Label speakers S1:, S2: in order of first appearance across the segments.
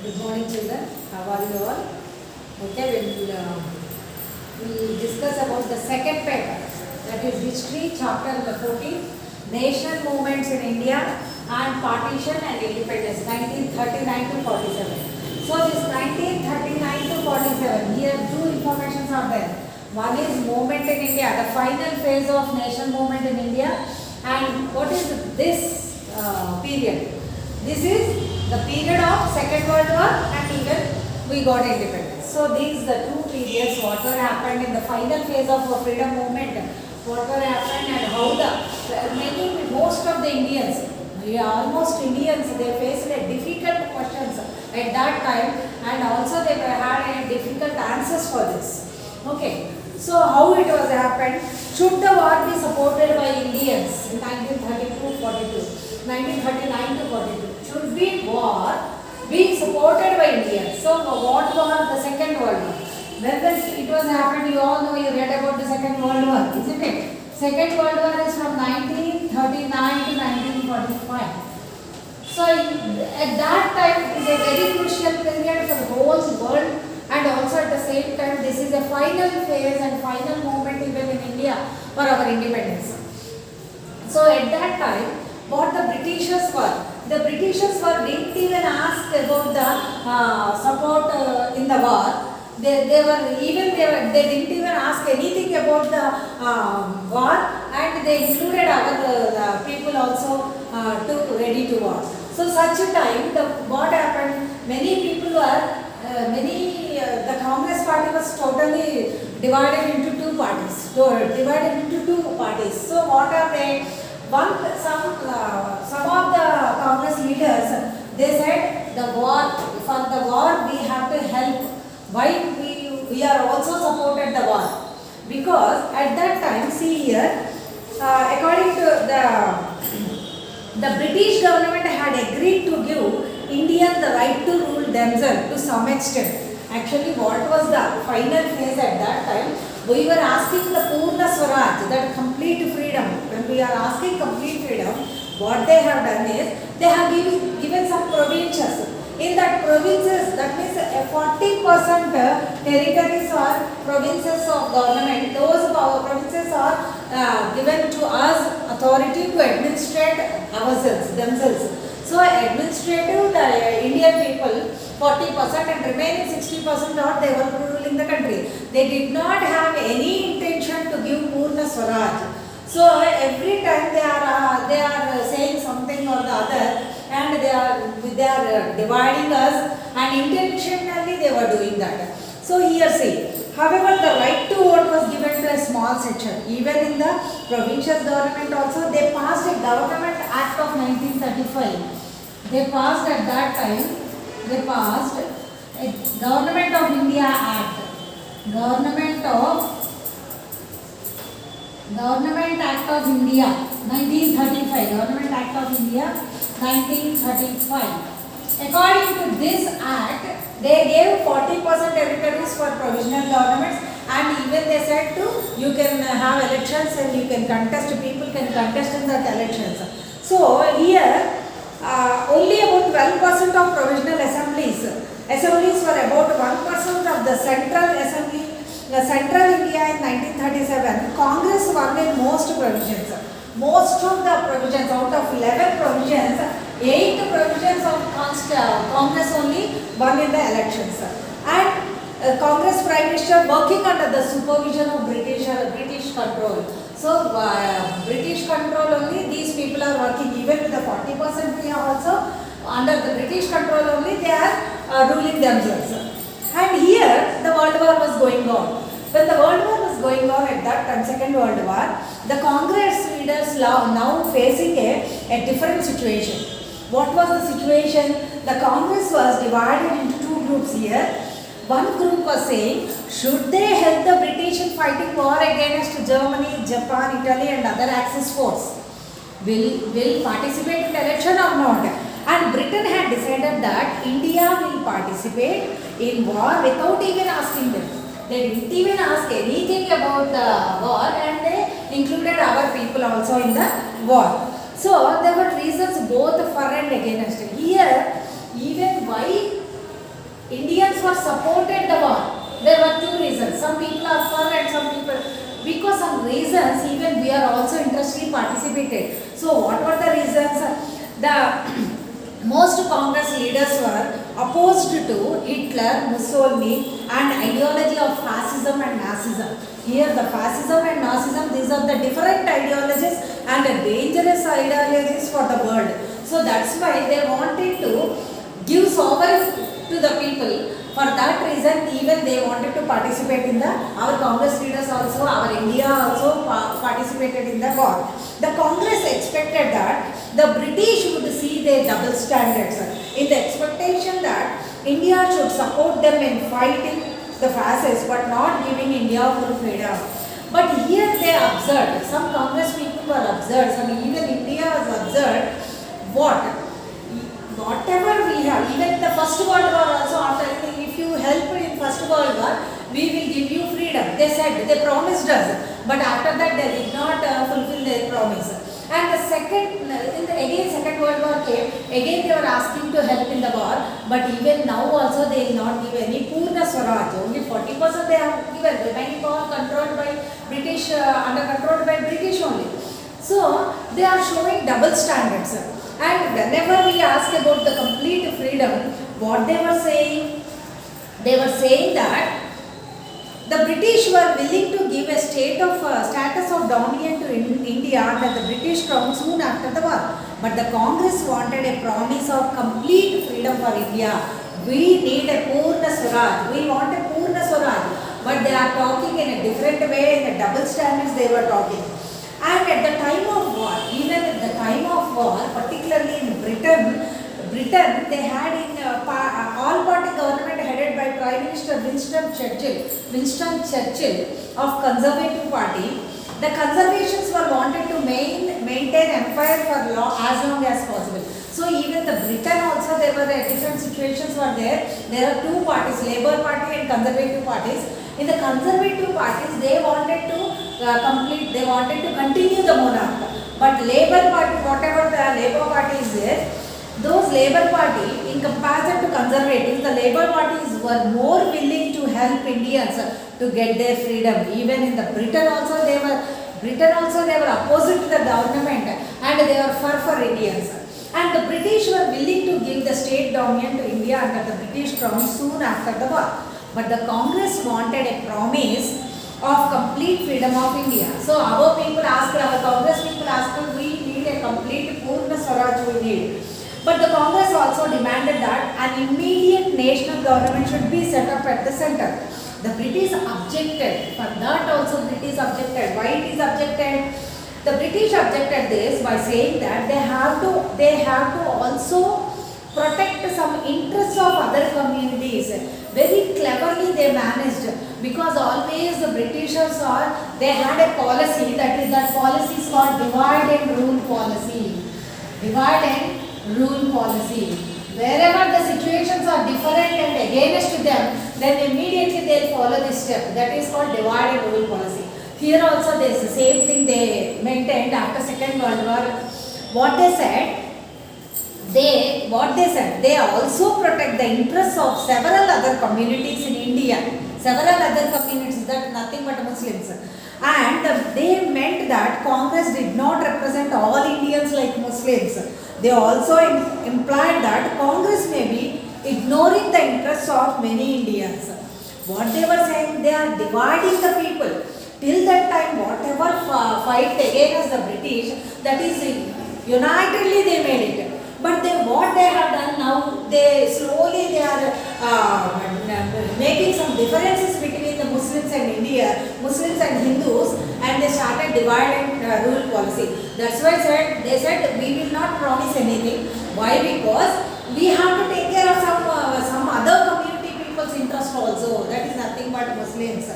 S1: Good morning, children. How are you all? Okay, we'll discuss about the second paper, that is History, chapter number 14, Nation Movements in India and Partition and Independence, 1939 to 47. So this 1939 to 47, here two informations are there. One is movement in India, the final phase of nation movement in India, and what is this period? This is the period of Second World War and even we got independence. So these the two periods, what happened in the final phase of freedom movement, what happened and how most of the Indians, almost Indians, they faced difficult questions at that time, and also they had difficult answers for this. Okay, so how it was happened? Should the war be supported by Indians in 1932-42, 1939 to 42? Should be war be supported by Indians? So what was the Second World War? When it was happened, you all know, you read about the Second World War, isn't it? Second World War is from 1939 to 1945. So at that time it is a very crucial period for the whole world, and also at the same time this is a final phase and final moment even in India for our independence. So at that time, what the Britishers were, didn't even ask about the support in the war. They didn't even ask anything about the war, and they included our people also to ready to war. So such a time, what happened? Many people were the Congress party was totally divided into two parties. So what are they? Some of the Congress leaders, they said for the war we have to help. Why we are also supported the war? Because at that time, see here, according to the British government had agreed to give Indians the right to rule themselves to some extent. Actually, what was the final phase at that time? We were asking the Purna Swaraj, that complete freedom. When we are asking complete freedom, what they have done is, they have given some provinces. In that provinces, that means 40% territories are provinces of government. Those provinces are given to us authority to administrate themselves. So administrative, the Indian people 40% and remaining 60% are they were ruling the country. They did not have any intention to give Purna Swaraj. So every time they are saying something or the other, and they are dividing us, and intentionally they were doing that. So here see, however, the right to vote was given to a small section. Even in the provincial government also, they passed a Government Act of 1935. They passed at that time, a Government of India Act. Government Act of India, 1935. Government Act of India, 1935. According to this act, they gave 40% territories for provisional governments, and even they said you can have elections and you can contest, people can contest in that elections. So here, only about 12% of provisional assemblies were about 1% of the central assembly. The central India in 1937, Congress won in most provisions. Most of the provisions, out of 11 provisions, 8 provisions of Congress only won in the elections. And Congress Prime Minister working under the supervision of British control. So British control only, these people are working. Even with the 40% we are also under the British control only, they are ruling themselves. And here the World War was going on. When the World War was going on at that time, Second World War, the Congress leaders now facing a different situation. What was the situation? The Congress was divided into two groups here. One group was saying, should they help the British in fighting war against Germany, Japan, Italy and other Axis force? Will participate in the election or not? And Britain had decided that India will participate in war without even asking them. They didn't even ask anything about the war, and they included our people also in the war. So there were reasons both for and against. Here, even why were supported the war. There were two reasons. Some people are for and some people, because some reasons even we are also interestingly participated. So what were the reasons? The most Congress leaders were opposed to Hitler, Mussolini and ideology of fascism and Nazism. Here the fascism and Nazism, these are the different ideologies and dangerous ideologies for the world. So that's why they wanted to give sovereignty to the people. For that reason, even they wanted to participate in the, our Congress leaders also, our India also participated in the war. The Congress expected that the British would see their double standards in the expectation that India should support them in fighting the fascists but not giving India full freedom. But here they observed, some Congress people were observed, I mean even India was observed what? Whatever we have, even the First World War also, after if you help in First World War, we will give you freedom. They said, they promised us, but after that they did not fulfill their promise. And the again Second World War came, again they were asking to help in the war, but even now also they will not give any Purna Swaraj, only 40% they have given, remaining all controlled by British, under controlled by British only. So they are showing double standards. And whenever we ask about the complete freedom, what they were saying that the British were willing to give a status of dominant to India under the British crown soon after the war. But the Congress wanted a promise of complete freedom for India. We need a Purna Swaraj. We want a Purna Swaraj. But they are talking in a different way, in a double standards they were talking. And at the time of war, even at the time of war, particularly in Britain, they had in all-party government headed by Prime Minister Winston Churchill of Conservative Party. The conservations were wanted to maintain empire for as long as possible. So even the Britain also, there were different situations were there. There are two parties, Labour Party and Conservative parties. In the Conservative parties, they wanted to they wanted to continue the monarch. But Labour Party, whatever the Labour Party is there, those Labour Party, in comparison to Conservatives, the Labour parties were more willing to help Indians to get their freedom. Even in the Britain also, they were opposite to the government and they were for Indians. And the British were willing to give the state dominion to India under the British crown soon after the war. But the Congress wanted a promise of complete freedom of India. So our people asked, our Congress people asked, we need a complete Purna Swaraj we need. But the Congress also demanded that an immediate national government should be set up at the center. The British objected. For that also British objected. Why it is objected? The British objected this by saying that they have to also protect some interests of other communities. Very cleverly they managed, because always the Britishers they had a policy, that policy is called divide and rule policy. Divide and rule policy. Wherever the situations are different and against them, then immediately they will follow this step. That is called divide and rule policy. Here also there is the same thing they maintained after Second World War. What they said, they also protect the interests of several other communities in India. Several other communities, that nothing but Muslims. And they meant that Congress did not represent all Indians like Muslims. They also implied that Congress may be ignoring the interests of many Indians. What they were saying, they are dividing the people. Till that time, whatever fight against the British, that is unitedly they made it. But what they have done now, they are making some differences between the Muslims and India, Muslims and Hindus, and they started divide and rule policy. That's why they said we will not promise anything. Why? Because we have to take care of some other community people's interest also. That is nothing but Muslims.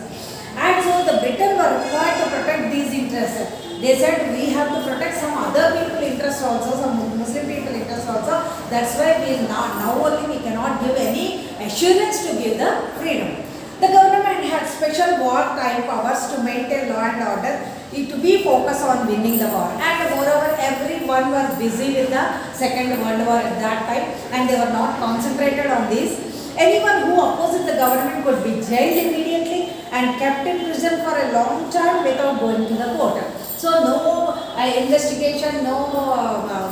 S1: And so the Britain were required to protect these interests. They said we have to protect some other people interest also, some Muslim people interest also. That's why now only we cannot give any assurance to give the freedom. The government had special wartime powers to maintain law and order, to be focused on winning the war. And moreover, everyone was busy with the Second World War at that time, and they were not concentrated on this. Anyone who opposed the government could be jailed immediately and kept in prison for a long time without going to the court. So no investigation, no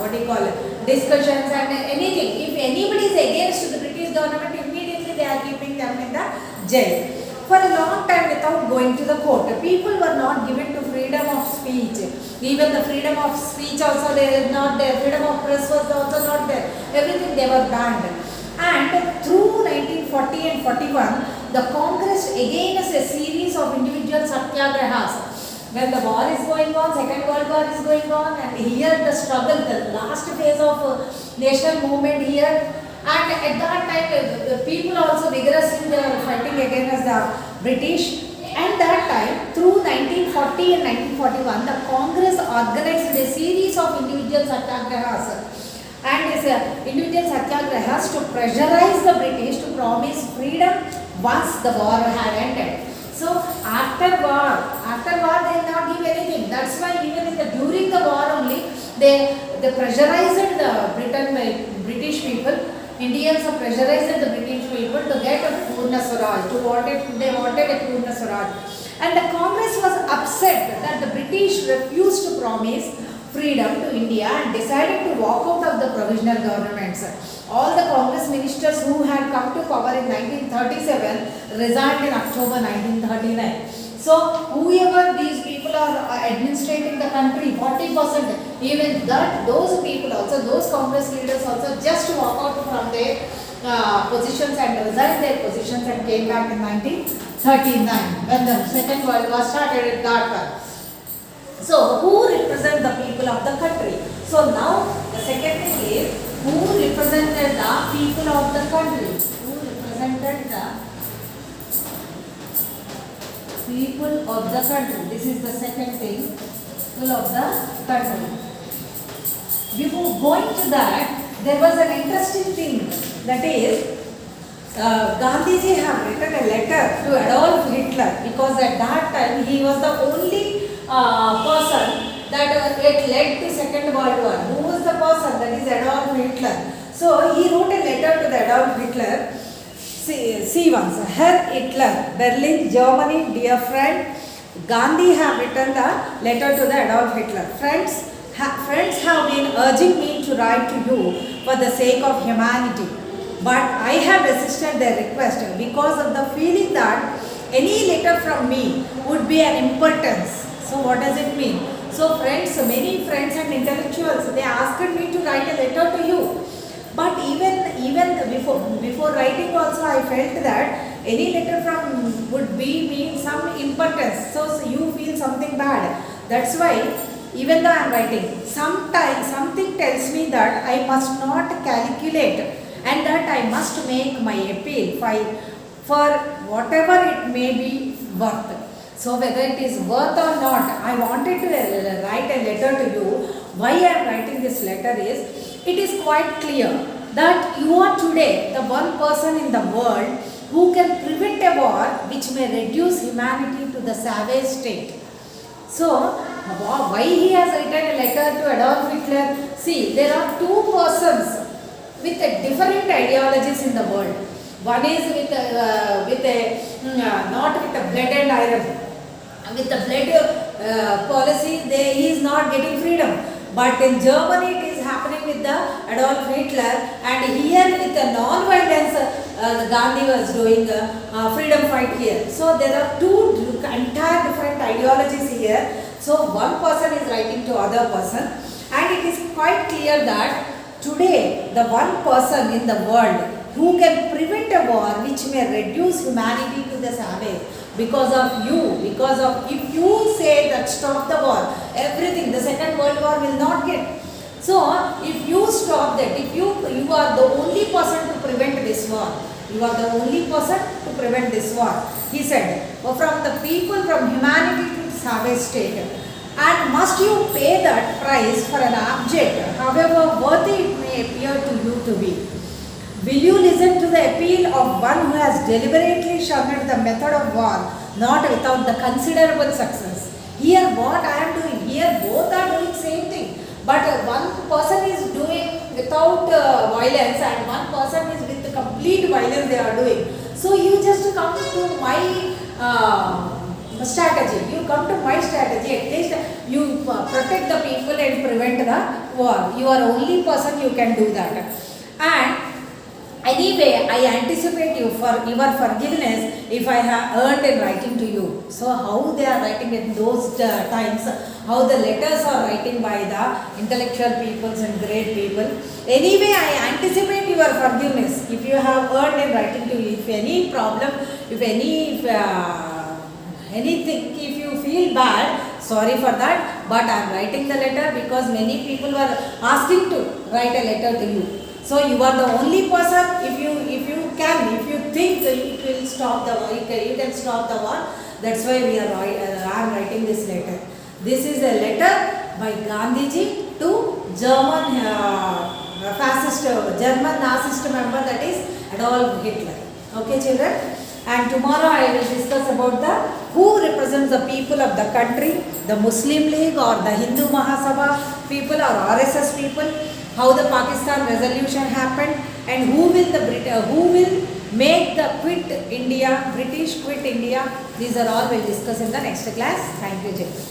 S1: what do you call it, discussions and anything. If anybody is against the British government, immediately they are keeping them in the jail for a long time without going to the court. People were not given to freedom of speech. Even the freedom of speech also they is not there. Freedom of press was also not there. Everything they were banned. And through 1940 and 41, the Congress again is a series of individual satyagrahas. When the war is going on, Second World War is going on, and here the struggle, the last phase of national movement here. And at that time, the people also vigorously they were fighting against the British. And that time, through 1940 and 1941, the Congress organized a series of individual satyagrahas. And these individual satyagrahas to pressurize the British to promise freedom once the war had ended. So after war they will not give anything. That's why even during the war only, they pressurized the British people. Indians have pressurized the British people to get a Purna Swaraj. They wanted a Purna Swaraj. And the Congress was upset that the British refused to promise freedom to India and decided to walk out of the provisional governments. All the Congress ministers who had come to power in 1937 resigned in October 1939. So whoever these people are administrating the country, 40%, even that those people also, those Congress leaders also just walk out from their positions and resigned their positions and came back in 1939 when the Second World War started at Dhaka. So who represent the people of the country? So now the second thing is who represented the people of the country? Who represented the people of the country? This is the second thing, people of the country. Before going to that, there was an interesting thing, that is Gandhiji had written a letter to Adolf Hitler because at that time he was the only person that it led to Second World War. Who was the person? That is Adolf Hitler. So he wrote a letter to the Adolf Hitler. See once, Herr Hitler, Berlin, Germany, dear friend, Gandhi have written the letter to the Adolf Hitler. Friends have been urging me to write to you for the sake of humanity, but I have resisted their request because of the feeling that any letter from me would be an impertinence. So what does it mean? So friends, many friends and intellectuals, they asked me to write a letter to you. But even before writing also, I felt that any letter from would mean some impotence. So you feel something bad. That's why even though I am writing, sometimes something tells me that I must not calculate and that I must make my appeal for whatever it may be worth. So whether it is worth or not, I wanted to write a letter to you. Why I am writing this letter is, it is quite clear that you are today the one person in the world who can prevent a war which may reduce humanity to the savage state. So why he has written a letter to Adolf Hitler? See, there are two persons with different ideologies in the world. One is not with the blood and iron. With the blood policy, he is not getting freedom. But in Germany, it is happening with the Adolf Hitler, and here with the non-violence, Gandhi was doing freedom fight here. So there are two entire different ideologies here. So one person is writing to other person, and it is quite clear that today the one person in the world who can prevent a war which may reduce humanity to the savage because of you, if you say that stop the war, everything, the Second World War will not get. So if you stop that, if you are the only person to prevent this war, you are the only person to prevent this war. He said, from the people, from humanity to savage state, and must you pay that price for an object, however worthy it may appear to you to be? Will you listen to the appeal of one who has deliberately shunned the method of war, not without the considerable success? Here what I am doing, here both are doing same thing. But one person is doing without violence and one person is with complete complete violence they are doing. So you just come to my strategy. You come to my strategy. At least you protect the people and prevent the war. You are only person you can do that. And anyway, I anticipate you for your forgiveness if I have earned in writing to you. So how they are writing in those times, how the letters are writing by the intellectual peoples and great people. Anyway, I anticipate your forgiveness if you have earned in writing to you. If any problem, if anything, if you feel bad, sorry for that, but I am writing the letter because many people were asking to write a letter to you. So you are the only person, if you think it will stop the war, you can stop the war. That's why we are writing this letter. This is a letter by Gandhiji to German German Nazist member, that is Adolf Hitler. Okay, children? And tomorrow I will discuss about who represents the people of the country, the Muslim League or the Hindu Mahasabha people or RSS people, how the Pakistan resolution happened, and who will make the British quit India. These are all we'll discuss in the next class. Thank you, children.